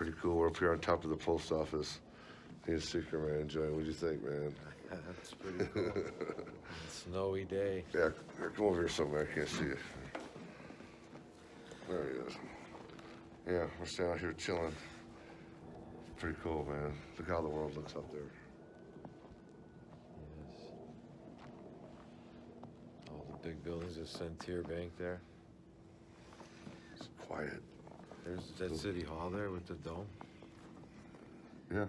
pretty cool. We're up here on top of the post office. Hey, Secret Man, Joey, what'd you think, man? That's pretty cool. Snowy day. Yeah, here, come over here somewhere. I can't see you. There he is. Yeah, we're standing out here chilling. Pretty cool, man. Look how the world looks up there. Yes. All the big buildings of Centier Bank there. It's quiet. There's that City Hall there with the dome. Yeah.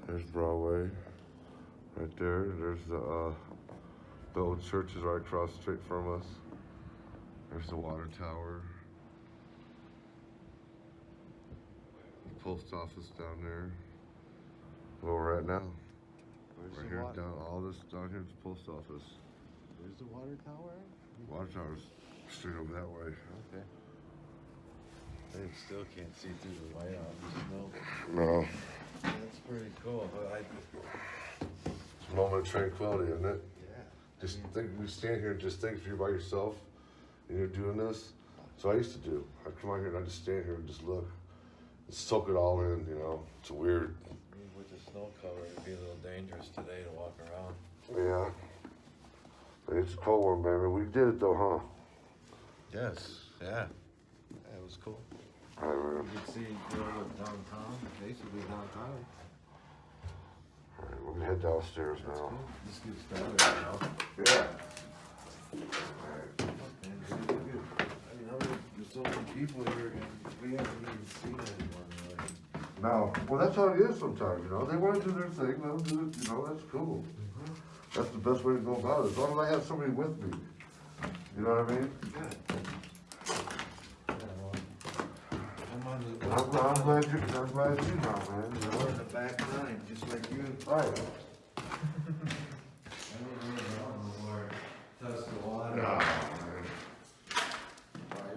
There's Broadway. Right there. There's the old church is right across the street from us. There's the water tower. The post office down there. Where we're at now. Where's Right the here, water? down all this down here is the post office. Where's the water tower? Water tower's straight over that way. Okay. I still can't see through the white out the snow. No. That's pretty cool. But It's a moment of tranquility, isn't it? yeah. Just think, we stand here and just think if you're by yourself and you're doing this. So I used to do. I'd come out here and I'd just stand here and just look. And soak it all in, you know. It's weird. With the snow cover, it'd be a little dangerous today to walk around. Yeah. But it's a cold one, baby. We did it though, huh? Yes. Yeah. That was cool. All right, man. You can see downtown, basically downtown. All right, we're gonna head downstairs That's now. cool. Let's get started now. Yeah. Man, really good. I mean, there's so many people here, and we haven't even seen anyone really. Now, well, that's how it is sometimes, you know. They want to do their thing, let them do it, you know, that's cool. That's the best way to go about it, as long as I have somebody with me. You know what I mean? Yeah. I'm glad you know, man. You We're know? in the back nine, just like you. All right. I don't know where touch the water. Nah, man.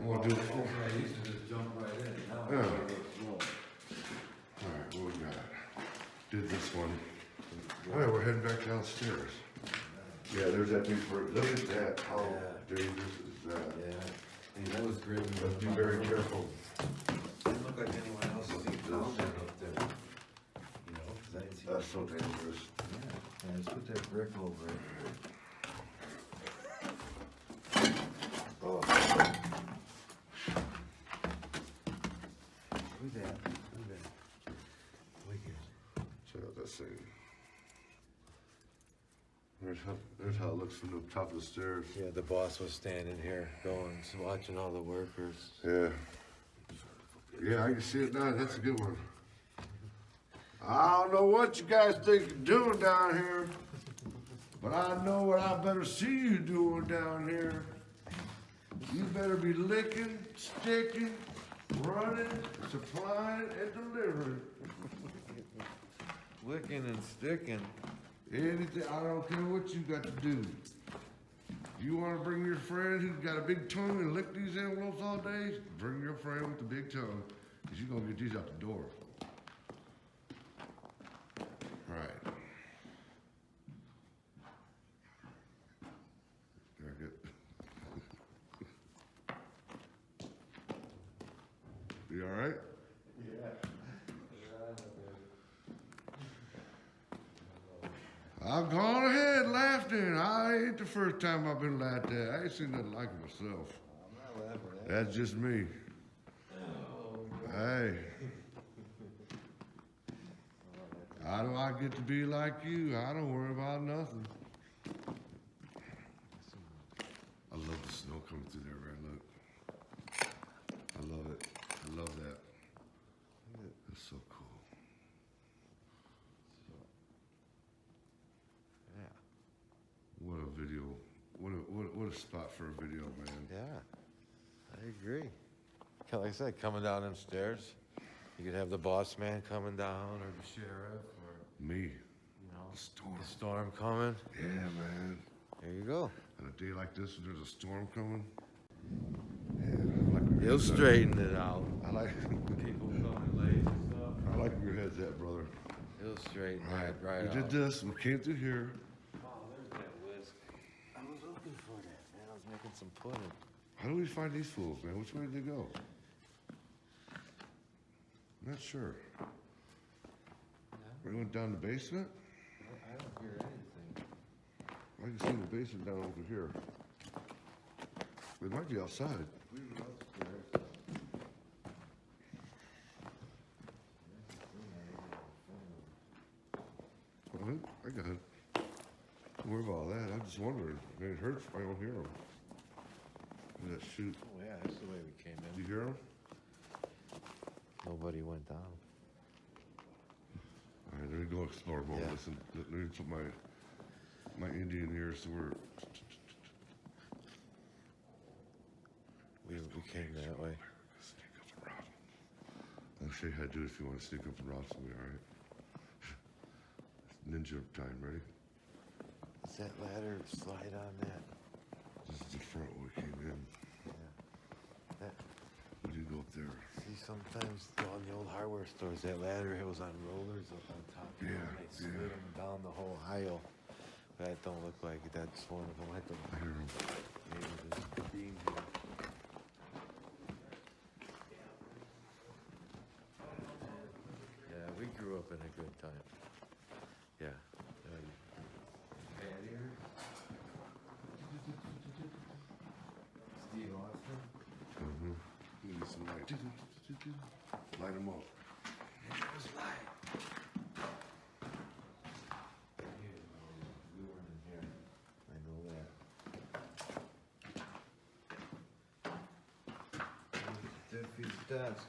Well, We'll do- I used to just jump right in. Now Yeah. it's a little slow. All right, what we got? Did this one. All right, we're heading back downstairs. Yeah, there's that big bird. Look at that. How Yeah. dangerous is that? Yeah. Hey, that was great. Let's be very careful. Didn't look like anyone else was even down there up there. You know, 'cause I didn't see. That's so dangerous. Yeah, let's put that brick over it. Oh, Look at that. Look at that. Wicked. check out that scene. There's how it looks from the top of the stairs. Yeah, the boss was standing here, going, watching all the workers. Yeah. Yeah, I can see it now. That's a good one. I don't know what you guys think you're doing down here, but I know what I better see you doing down here. You better be licking, sticking, running, supplying, and delivering. Licking and sticking. Anything, I don't care what you got to do. You want to bring your friend who's got a big tongue and lick these envelopes all day? Bring your friend with the big tongue, because you're going to get these out the door. Right. Very good. You all right? I've gone ahead, laughed in. I ain't the first time I've been laughed at. I ain't seen nothing like it myself. I'm not laughing at That's just me. Hey. How do I get to be like you? I don't worry about nothing. I love the snow coming through there, man. Look. I love it. I love that. That's so cool. Yeah. What a video. What a spot for a video, man. Yeah, I agree. Like I said, coming down them stairs, you could have the boss man coming down, or the sheriff, or Me. you know, The storm. the storm coming. Yeah, man. There you go. On a day like this, when there's a storm coming. Yeah, I like where your He'll head's at. straighten it out. I like. People coming late and stuff. I like where your head's at, brother. He'll straighten Right. that right We out. did this. We came through here. Oh, there's that whisk. I was looking for that, man. I was making some pudding. How do we find these fools, man? Which way did they go? Not sure. We went down the basement? I don't hear anything. I can see the basement down over here. It might be outside. We were upstairs. I got it. Don't worry about all that. I'm just wondering. Man, it hurts if I don't hear them. That shoot. Oh yeah, that's the way we came Do in. you hear them? Nobody went down. All right, let me go explore more. Yeah. Listen, let me put my Indian ears to where. We came that way. Sneak up and rob them. I'll show you how to do it if you want to sneak up and rob somebody, all right? Ninja time, ready? Does that ladder slide on that? This is the front where we came in. Yeah. That, We didn't go up there. see, sometimes on the old hardware stores, that ladder it was on rollers up on top. You know, Yeah, and they slid yeah. them down the whole aisle. That don't look like it. That's one of them. I thought I hear them. maybe there's a beam here. Yeah, we grew up in a good time. Yeah. Steve Austin. Mm-hmm. Give me some light. Light them up. There's light. We weren't in here. I know that. Duffy's desk.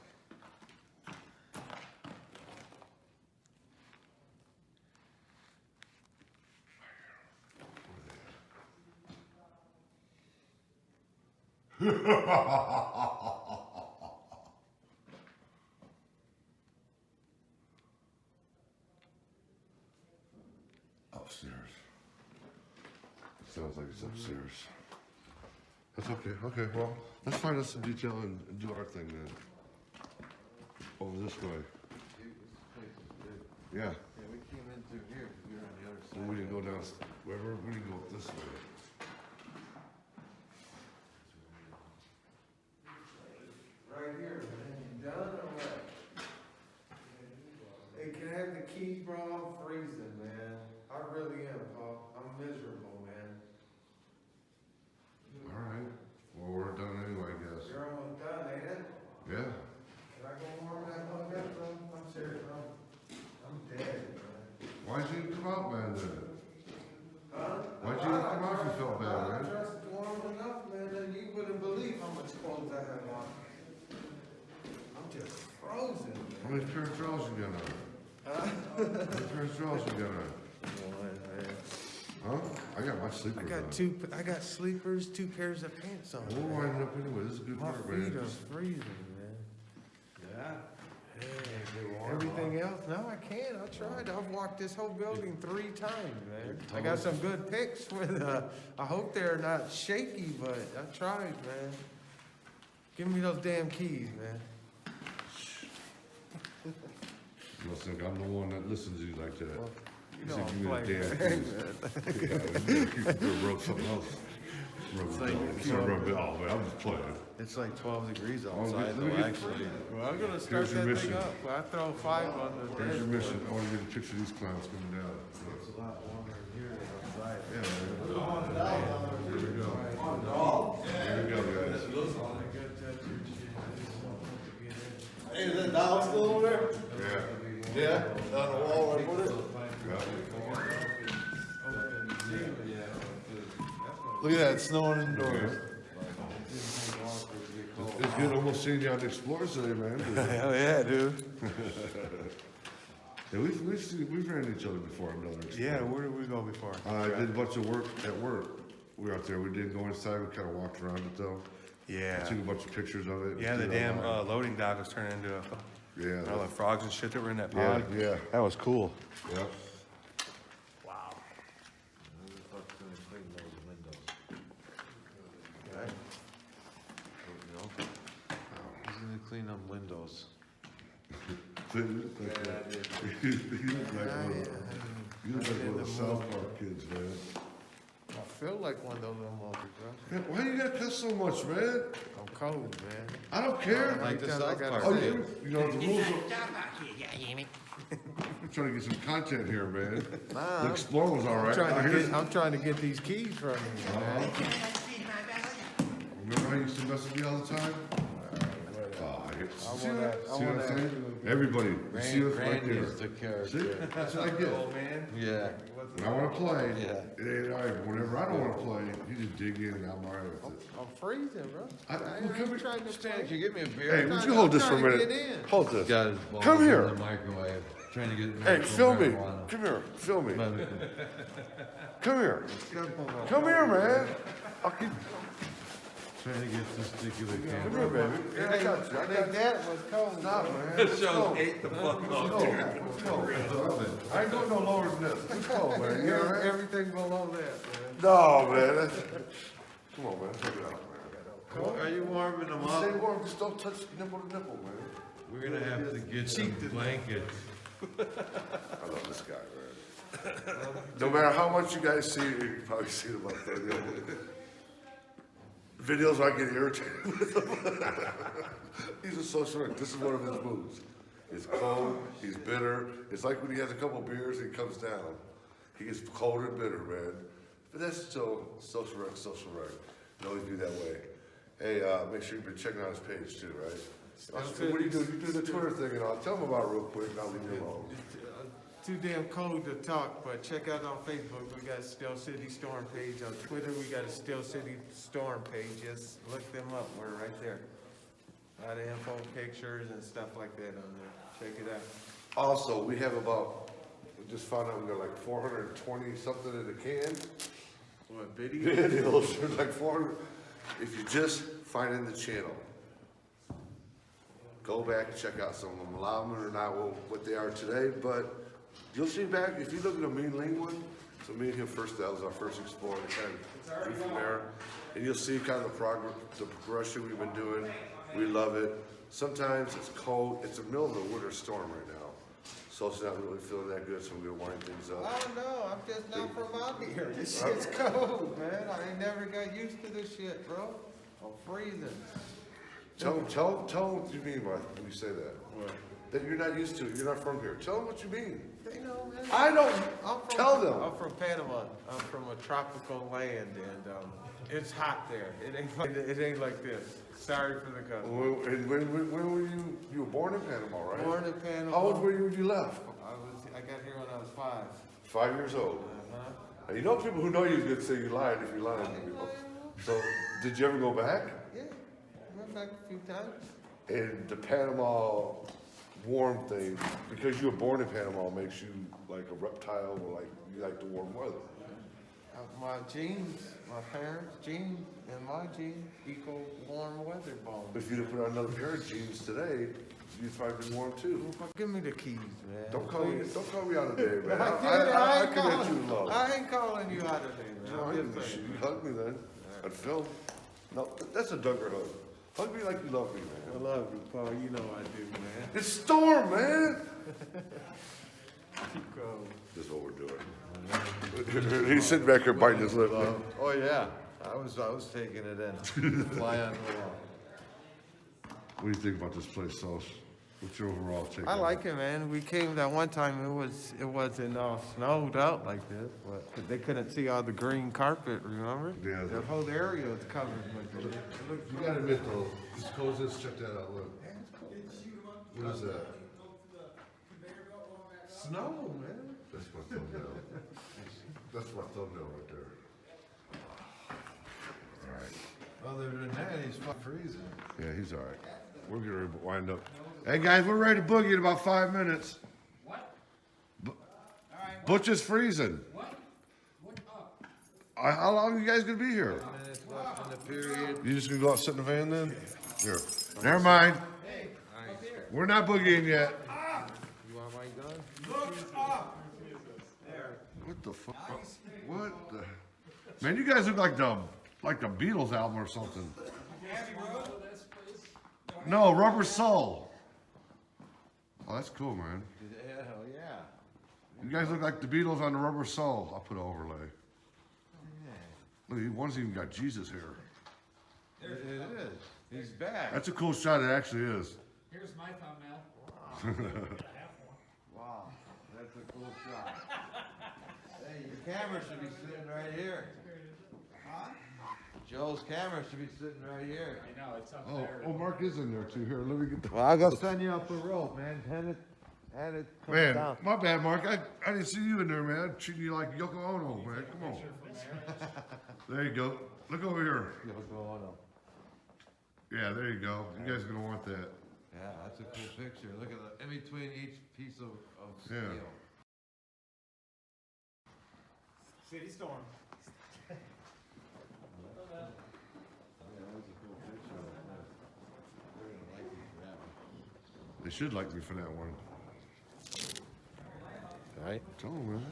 Upstairs. Sounds like it's upstairs. That's okay. Okay, well, let's find us some detail and do our thing then. Over this way. This place is good. Yeah. Yeah, we came in through here because we were on the other side. We didn't go down. Wherever we didn't go up this way. Right here, man. You done or what? Hey, can I have the keys, bro? I'm freezing, man. I really am, Paul. I'm miserable, man. All right. Well, we're done anyway, I guess. You're almost done, ain't it? Yeah. Can I go warm that mug up, bro? I'm serious, bro. I'm dead, man. Why'd you come out, man, then? Huh? Why'd you come out if you felt bad, I man? dressed warm enough, man, that you wouldn't believe how much clothes I have on. I'm just frozen, How man. many pair of drawers you got on? Huh? How many pair of drawers you got on? Huh? I got my sleepers on. I got sleepers, 2 pairs of pants on. We'll man. wind it up anyway. This is a good My part, feet man. are freezing, man. Yeah. Everything else? No, I can't. I tried. I've walked this whole building 3 times, man. I got some good pics with, I hope they're not shaky, but I tried, man. Give me those damn keys, man. You must think I'm the one that listens to you like that. Well, You know said, I'm give me the playing, damn keys. Yeah, you rub something else. Rub it down. It's not rub it off, man. I'm just playing. It's like 12 degrees get- outside let me though, get- actually. Well, I'm gonna start Here's your that mission. thing up. I throw 5 on the Here's your bed. mission. I want to get a picture of these clowns coming down. It's a lot warmer in here than outside. Yeah, man. Here we go. Here we go, guys. Hey, is that dog still over there? Yeah. Yeah, on the wall right with it. Look at that, it's snowing indoors. It's good almost seeing you on the Explorers today, man. Hell yeah, dude. Yeah, we've ran into each other before on another Explorer. Yeah, where did we go before? I did a bunch of work at work. We were out there. We didn't go inside. We kind of walked around it though. Yeah. Took a bunch of pictures of it. Yeah, the Did it damn online. loading dock was turning into Yeah. all the frogs and shit that were in that Yeah. pond. Yeah. That was cool. Yep. Wow. Who the fuck's gonna clean those windows? Right? You know? Who's gonna clean them windows? You look like you look like one of the South Park kids, man. My feel like one of those little motors, bro. Man, why you gotta cuss so much, man? I'm cold, man. I don't care. Like the Tell South I gotta Park. Oh, say you, it. you know, the rules I'm trying to get some content here, man. The Explorer was all right. I'm trying to get these keys from you, man. Remember how you used to mess with me all the time? Oh, I hate see wanna- that? I See what I'm wanna saying? actually- Everybody, you see us right there. Randy's the character. See? That's what I get. man. Yeah. When I wanna play, Yeah. it ain't all right. Whenever I don't wanna play, you just dig in and I'm all right with it. I'm freezing, bro. I- ain't come here. trying to Stan, play. can you get me a beer? Hey, would you hold this for a trying to minute? get in. Hold this. Got his balls Come here. in the microwave. Trying to get Hey, medical film me. marijuana. Come here. Film me. Medical. Come here. Come here, man. I'll keep. Trying to get testicular Come cancer. here, baby. Yeah, I got you. I got you. That was cold. Stop, man. It shows 8 the fuck off. Let's go. I ain't going no lower than this. Let's go, man. You all right? Everything below that, man. No, man. Come on, man. Take it out, man. Are you warming them Stay up? warm. Just don't touch nipple to nipple, man. We're gonna have to get some blankets. I love this guy, man. No matter how much you guys see, you probably see about 30 of them. Videos I get irritated with him. He's a social worker. This is one of his moves. He's cold, he's bitter. It's like when he has a couple beers and he comes down. He gets cold and bitter, man. But that's still social work, social work. You always be that way. Hey, make sure you've been checking out his page too, right? What do you do? You do the Twitter thing and I'll tell him about it real quick and I'll leave you alone. Too damn cold to talk, but check out on Facebook. We got Still City Storm page. On Twitter, we got a Still City Storm page. Just look them up. We're right there. A lot of info, pictures, and stuff like that on there. Check it out. Also, we have about, we just found out we got like 420 something in the can. What, video? Videos, there's like 400. If you just find in the channel, go back and check out some of them. A lot of them are not what they are today, but you'll see back, if you look at the Mean Lean one, so me and him first, that was our first Explorer, kind of grew from there. And you'll see kind of the progression we've been doing. We love it. Sometimes it's cold, it's the middle of the winter storm right now. So it's not really feeling that good, so we're gonna wind things up. I don't know. I'm just not from out here. This shit's cold, man. I ain't never got used to this shit, bro. I'm freezing. Tell them what you mean by when you say that. What? That you're not used to it, you're not from here. Tell them what you mean. They know, man. I don't, I'm from, tell them. I'm from Panama. I'm from a tropical land, and it's hot there. It ain't like this. Sorry for the cuss. And when were you were born in Panama, right? Born in Panama. How old were you when you left? I got here when I was 5. 5 years old. Uh-huh. And you know people who know you could say you lied if you lied to people. So, did you ever go back? Yeah, went back a few times. And the Panama warm thing, because you were born in Panama, makes you like a reptile or like you like the warm weather. My genes, my parents' genes, and my genes equal warm weather bones. If you'd have put on another pair of jeans today, you'd probably be warm too. Give me the keys, man. Don't call me out today, man. I ain't commit calling. you love. I ain't calling you out today, man. No, I I'm didn't. just saying. You hug me then. On film. No, that's a Duggar hug. Hug me like you love me, I man. love you, Paul. You know I do, man. It's Storm, man. Keep going. This is what we're doing. He's sitting back here biting his lip. Oh, yeah. I was taking it in. Fly on the wall. What do you think about this place, Sos? What's your overall take? I on like it, man. We came that one time. It wasn't all snowed out like this, but they couldn't see all the green carpet. Remember? Yeah. The whole area was covered with it. You gotta admit though, this closes, check that out, look. What is that? Snow, man. That's my thumbnail. That's my thumbnail right there. Other than that, he's freezing. Yeah, he's all right. We're getting ready to wind up. Hey guys, we're ready to boogie in about 5 minutes. What? Butch is freezing. What? What up? How long are you guys gonna be here? Minutes left in the period. You just gonna go out and sit in the van then? Here. Never mind. Hey, up here. We're not boogieing yet. You want my gun? Look up. There. What the fuck? What the? Man, you guys look like the Beatles album or something. Abbey Road. No, Rubber Soul. Oh, that's cool, man. Yeah, hell yeah. You guys look like the Beatles on the Rubber Soul. I'll put an overlay. Look, one's even got Jesus hair. It is. He's back. That's a cool shot, it actually is. Here's my thumbnail. Wow, that's a cool shot. Hey, your camera should be sitting right here. Joe's camera should be sitting right here. I know, it's up Oh, there. oh, Mark is in there too. Here, let me get the. Well, I gotta send you up a rope, man. Hand it comes Man, down. my bad, Mark. I didn't see you in there, man. Treating you like Yoko Ono, man. Come on. There you go. Look over here. Yoko Ono. Yeah, there you go. You guys are gonna want that. Yeah, that's a cool picture. Look at the, in between each piece of steel. Yeah. City storm. They should like me for that one. Right? Tell them, man.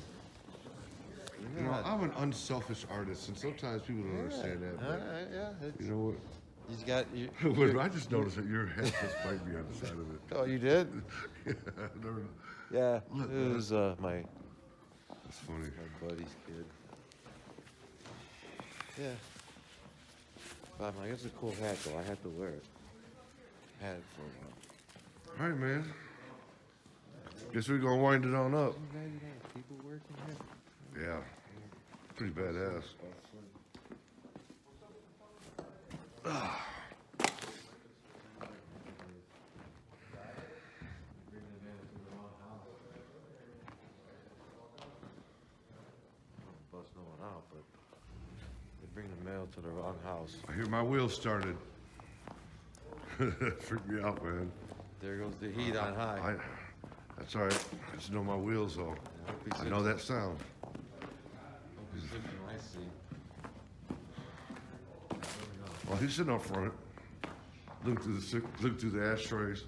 You know, I'm an unselfish artist, and sometimes people don't understand that. But Yeah, you know what? he's got you. But I just noticed that your head just might be on the side of it. Oh, you did? Yeah, never- Yeah. Look, It was my that's funny. buddy's kid. Yeah. But I'm like, it's a cool hat though. I had to wear it. Had it for a while. All right, man. Guess we're gonna wind it on up. I'm glad you got people working here. Yeah. Pretty badass. Bust no one out, but they bring the mail to the wrong house. I hear my wheels started. Freaked me out, man. There goes the heat on high. That's all right. I just know my wheels, though. I know that sound. Hope he's sitting in my seat. Well, he's sitting up front. Look through the ashtrays.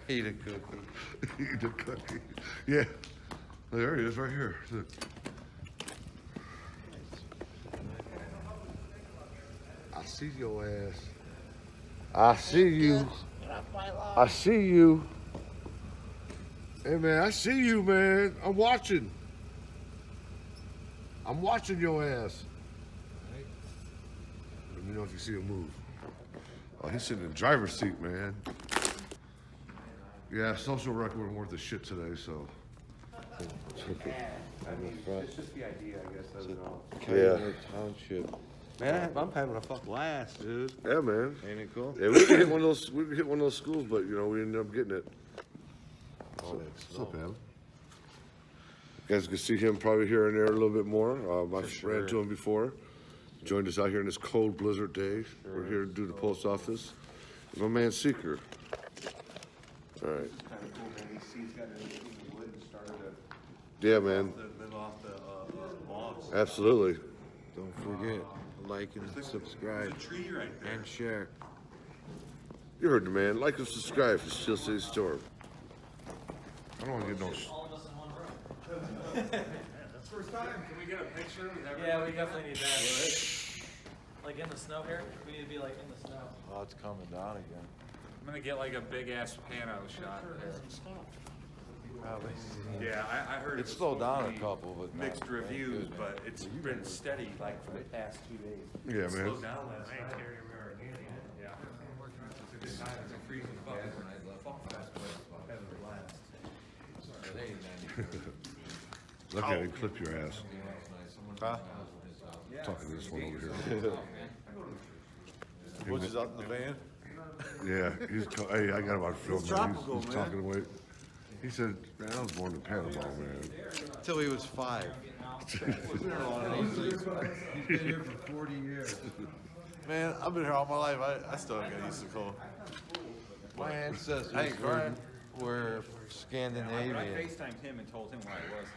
Eat a cookie. Eat the cookie. Yeah. There he is, right here. Look. I see your ass. I see you. I see you. Hey, man, I see you, man. I'm watching. I'm watching your ass. Let me know if you see him move. Oh, he's sitting in the driver's seat, man. Yeah, social record wasn't worth a shit today, so. It's just the idea, I guess, of it all. Pioneer Township. Man, I'm having a fuck blast, dude. Yeah, man. Ain't it cool? Yeah, we could hit one of those. We could hit one of those schools, but you know, we ended up getting it. Oh, that's What's up, Adam? You guys can see him probably here and there a little bit more. I ran to him before. Joined us out here in this cold blizzard day. We're here to do the post office. My man Seeker. All right. Kind of cool, man. He's got everything in wood and started Yeah, man. to live off the logs. Absolutely. Don't forget, like and subscribe Tree right there. and share. You heard the man. Like and subscribe for Steel City Store. I don't want to get no. All of us in one room. First time, can we get a picture of everybody? Yeah, we definitely need that. Like in the snow here? We need to be like in the snow. Oh, it's coming down again. I'm gonna get like a big ass pano shot there. Probably. Yeah, I heard. It's it was slowed down a supposed to be couple, but not Mixed very reviews, good, man. but it's been steady like for the past 2 days. Yeah, It man. slowed down last night. Yeah. It's a good time. It's a freezing fucking fuck fest, but having a blast. Look at him clip your ass. Huh? Talking to this one over here. Which is out in the van? Yeah, hey, I got him on film. He's man. tropical, He's man. talking away. He said, man, I was born in Panama, man. Until he was 5. He's been here for 40 years. Man, I've been here all my life. I still haven't got used to cold. My ancestors Hey, Brian. were I Scandinavian. FaceTimed him and told him where I was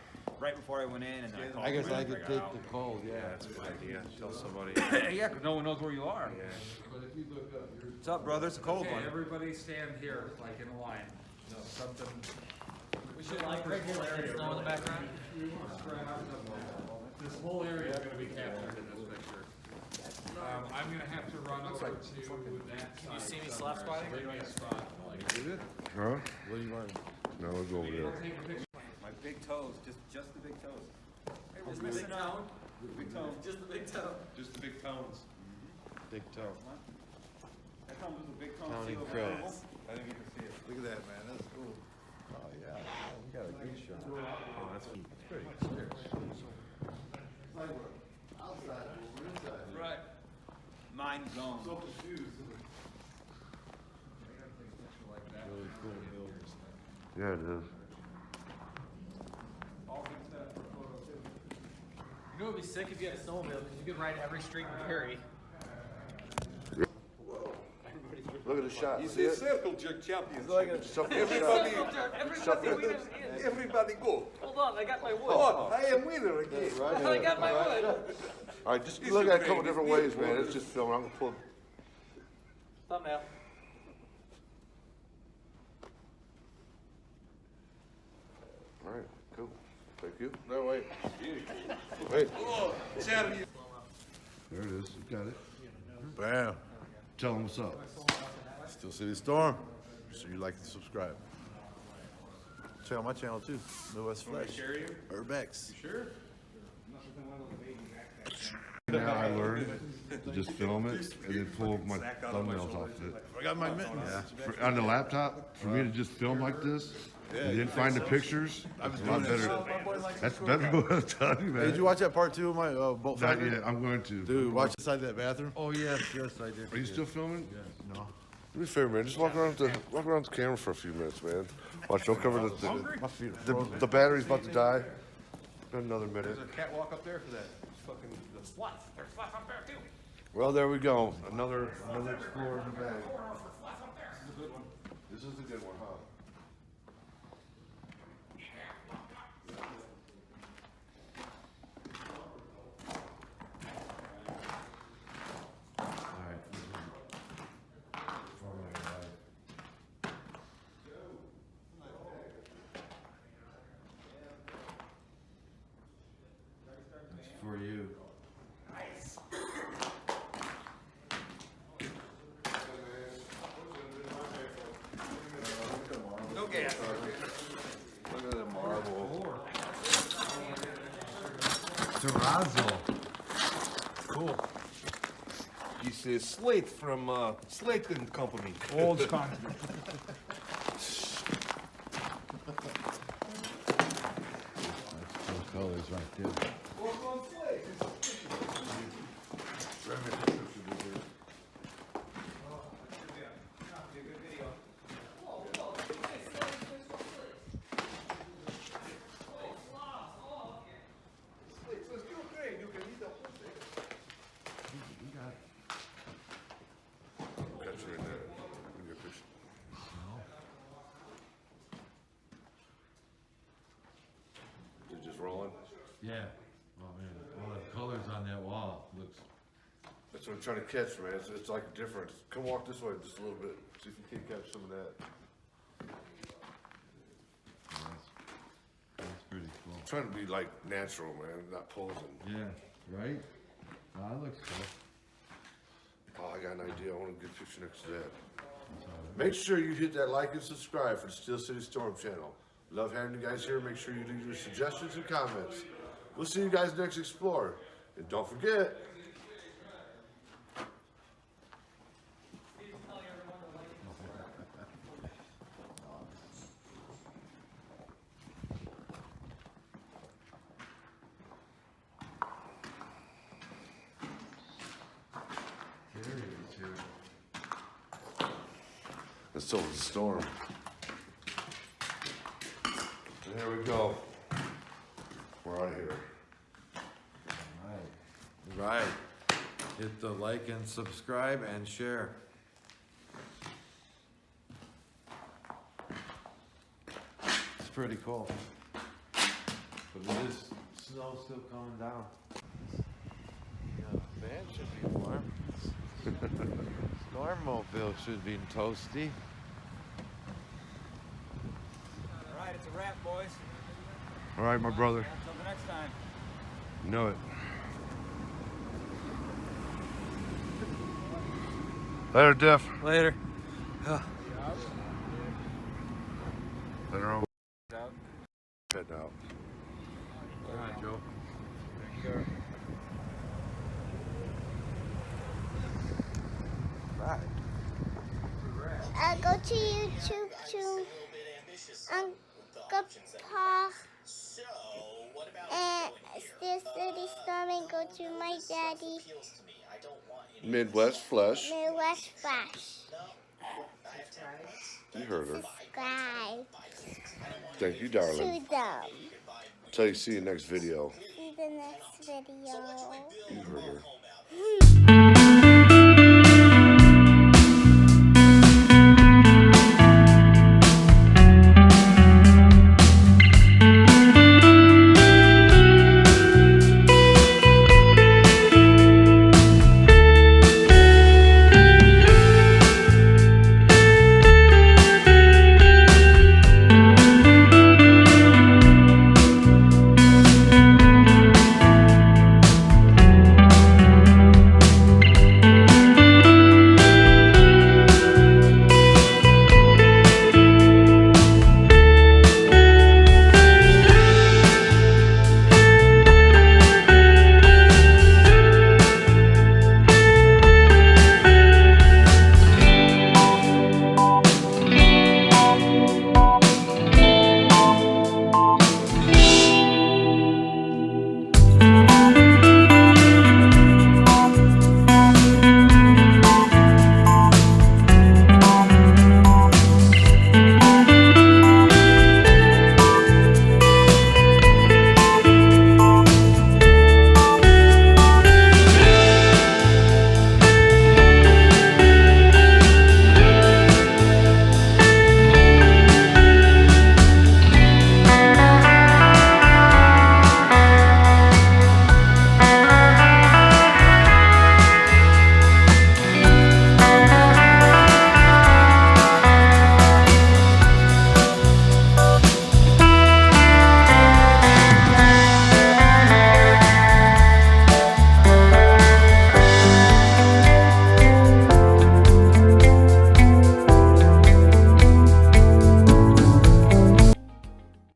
right before I went in, and then I called I guess him I after could got take out. the cold, yeah. That's a good idea. Tell somebody. Yeah, 'cause no one knows where you are. What's up, brother? It's a cold Okay, one. everybody stand here, like in a line. Something. We should like right here, like the snow in the background. This whole area is gonna be captured in this picture. I'm gonna have to run over to that side. Can you see me slap squatting? Give me a spot. Huh? What do you want? No, we'll go over there. Take a picture. My big toes, just the big toes. Just missing out. Big tone. Just the big toe. Just the big tones. Big toe. That comes with a big tone Counting seal of credits. approval. I think you can see it. Look at that, man. That's cool. Oh, yeah. We got a good shot. Oh, that's pretty Outside, we're inside. Right. Mind gone. So confused. really cool building. Yeah, it is. You know what would be sick if you had a snowmobile, because you could ride every street in Perry. Look at the shot. He's See a it? circle jerk champion. Everybody go. Hold on, I got my wood. Oh, I am winner again. I got my wood. All right, just look at it a couple different ways, man. It's just filming. I'm gonna pull. Thumbnail. All right, cool. Thank you. No, wait. Wait. Oh, champion. There it is. You got it. Bam. Tell them what's up. Still City Storm. Make sure you like and subscribe. Check out my channel too. Midwest Flesh. Urbex. Sure. Now I learned to just film it and then pull my thumbnails off it. I got my mittens. On the laptop, for me to just film like this, and then find the pictures, that's a lot better. That's better than what I'm telling you, Hey, did you man. watch that part 2 of my boat Not fighter? yet. I'm going to. Dude, watch inside that bathroom. Oh, yes, I did. Are you still filming? No. Do me a favor, man. Just walk around the camera for a few minutes, man. Watch, don't cover My feet are frozen. the battery's about to die. Another minute. There's a catwalk up there for that. Fucking the Slots. There's slots up there too. Well, there we go. Another explorer in the bag. This is a good one, huh? All right. It's for you. no gas. Look at the marble. Terrazzo. Cool. He says Slate from Slate and Company. Old con. Those colors right there. Got you in there. Give me a picture. Is it just rolling? Yeah. Oh, man. All the colors on that wall looks. That's what I'm trying to catch, man. It's like a difference. Come walk this way just a little bit. See if you can catch some of that. That's pretty cool. I'm trying to be like natural, man, not posing. Yeah, right? Oh, that looks cool. Oh, I got an idea. I want to get a picture next to that. Make sure you hit that like and subscribe for the Steel City Storm channel. Love having you guys here. Make sure you leave your suggestions and comments. We'll see you guys next Explorer. And don't forget, it's still the storm. And here we go. We're out of here. Right. Hit the like and subscribe and share. It's pretty cool. But it is snow still coming down. Yeah, the van should be warm. Stormmobile should be toasty. All right, it's a wrap, boys. All right, my brother. Until the next time. You know it. Later, Diff. Later. Later on. Heading out. All right, Joe. Take care. Bye. Go to YouTube to Uncle Pa and Still City Storm and go to my daddy Midwest Flesh. Midwest Flash. You heard her. Subscribe Thank you, to darling. them. Till you see you next video. See the next video. You heard her.